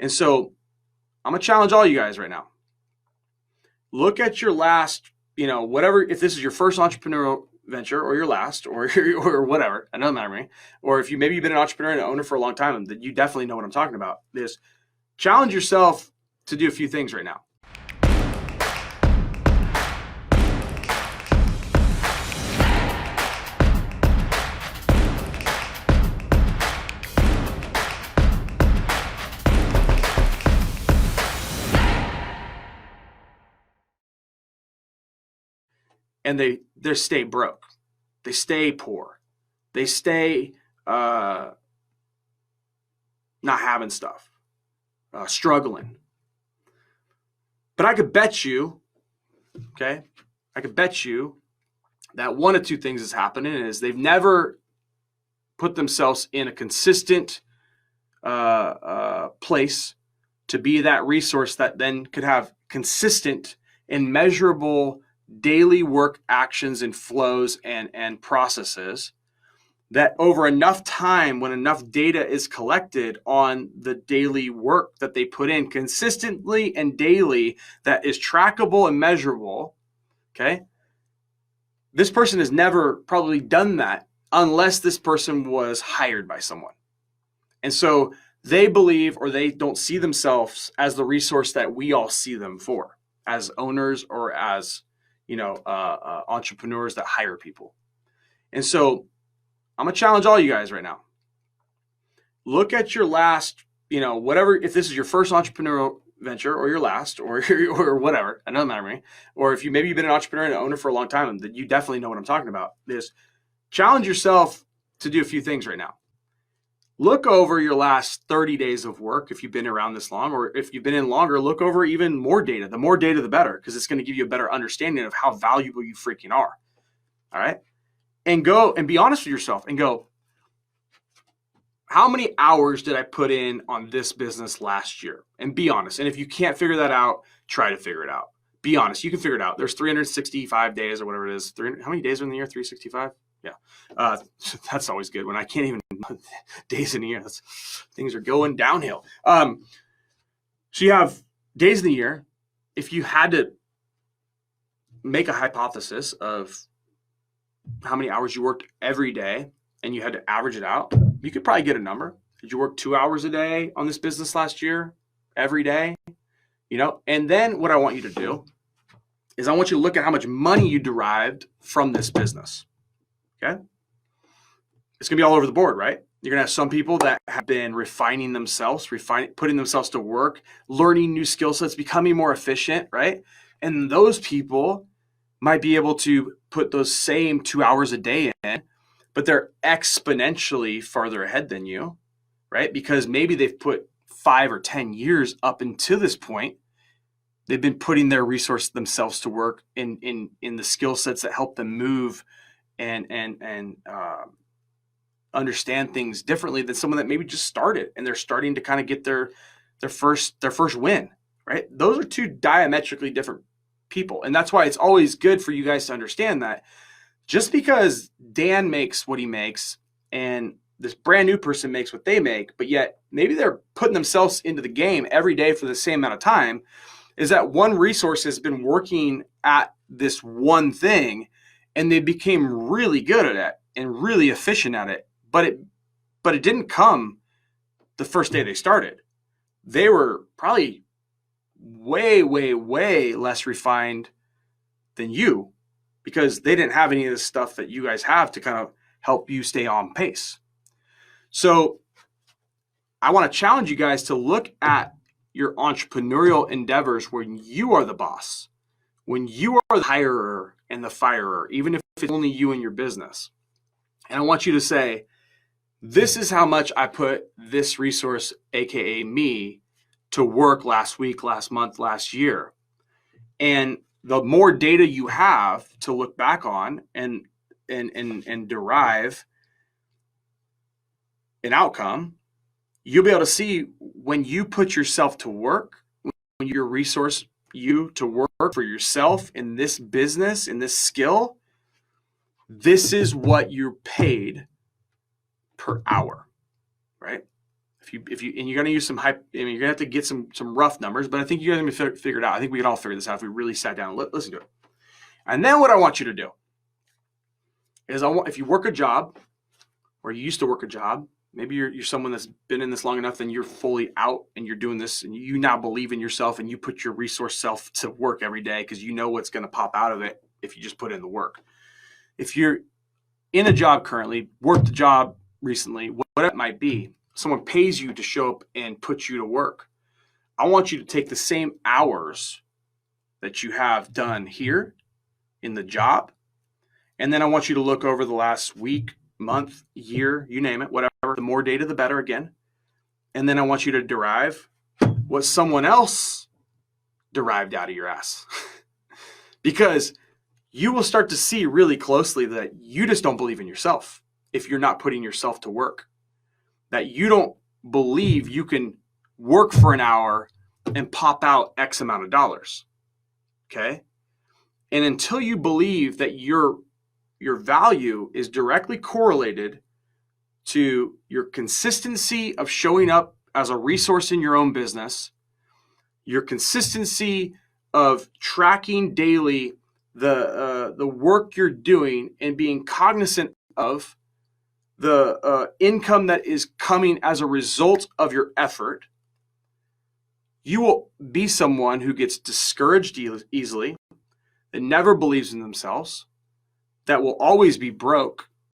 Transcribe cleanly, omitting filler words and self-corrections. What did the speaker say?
And so I'm going to challenge all you guys right now. Look at your last, whatever, if this is your first entrepreneurial venture or your last or whatever, it doesn't matter to me. Or if maybe you've been an entrepreneur and an owner for a long time, then you definitely know what I'm talking about. Challenge yourself to do a few things right now. And they stay broke. They stay poor. They stay not having stuff, struggling. But I could bet you, that one of two things is happening is they've never put themselves in a consistent place to be that resource that then could have consistent and measurable daily work actions and flows and processes that over enough time, when enough data is collected on the daily work that they put in consistently and daily, that is trackable and measurable, okay? This person has never probably done that unless this person was hired by someone. And so they believe, or they don't see themselves as the resource that we all see them for, as owners or as entrepreneurs that hire people. And so I'm going to challenge all you guys right now. Look at your last, whatever, if this is your first entrepreneurial venture or your last or whatever, it doesn't matter to me. Or if maybe you've been an entrepreneur and an owner for a long time, then you definitely know what I'm talking about. Challenge yourself to do a few things right now. Look over your last 30 days of work if you've been around this long, or if you've been in longer, look over even more data. The more data, the better, because it's going to give you a better understanding of how valuable you freaking are. All right? And go and be honest with yourself and go, how many hours did I put in on this business last year? And be honest. And if you can't figure that out, try to figure it out. Be honest. You can figure it out. There's 365 days or whatever it is. How many days are in the year? 365? Yeah. That's always good when I can't even days in the year. Things are going downhill. So you have days in the year. If you had to make a hypothesis of how many hours you worked every day and you had to average it out, you could probably get a number. Did you work 2 hours a day on this business last year, every day? And then what I want you to do is I want you to look at how much money you derived from this business. Okay? It's going to be all over the board, right? You're going to have some people that have been refining themselves, putting themselves to work, learning new skill sets, becoming more efficient, right? And those people might be able to put those same 2 hours a day in, but they're exponentially farther ahead than you, right? Because maybe they've put 5 or 10 years up until this point. They've been putting their resource themselves to work in the skill sets that help them move and understand things differently than someone that maybe just started and they're starting to kind of get their first win, right? Those are two diametrically different people. And that's why it's always good for you guys to understand that just because Dan makes what he makes and this brand new person makes what they make, but yet maybe they're putting themselves into the game every day for the same amount of time, is that one resource has been working at this one thing and they became really good at it and really efficient at it. But it didn't come the first day they started. They were probably way, way, way less refined than you because they didn't have any of the stuff that you guys have to kind of help you stay on pace. So I want to challenge you guys to look at your entrepreneurial endeavors when you are the boss, when you are the hirer and the firer, even if it's only you and your business. And I want you to say, this is how much I put this resource, AKA me, to work last week, last month, last year. And the more data you have to look back on and derive an outcome, you'll be able to see when you put yourself to work, when your resource you to work for yourself in this business, in this skill, this is what you're paid per hour, right? If and you're going to use some hype, I mean, you're going to have to get some rough numbers, but I think you guys are going to figure it out. I think we can all figure this out if we really sat down and listen to it. And then what I want you to do is if you work a job, or you used to work a job, maybe you're someone that's been in this long enough and you're fully out and you're doing this and you now believe in yourself and you put your resource self to work every day because you know what's going to pop out of it if you just put in the work. If you're in a job currently, worked a job recently, whatever it might be, someone pays you to show up and put you to work. I want you to take the same hours that you have done here in the job, and then I want you to look over the last week, month, year, you name it, whatever. The more data, the better again. And then I want you to derive what someone else derived out of your ass. Because you will start to see really closely that you just don't believe in yourself if you're not putting yourself to work. That you don't believe you can work for an hour and pop out X amount of dollars. Okay? And until you believe that your value is directly correlated to your consistency of showing up as a resource in your own business, your consistency of tracking daily the work you're doing and being cognizant of the income that is coming as a result of your effort, you will be someone who gets discouraged easily, that never believes in themselves, that will always be broke,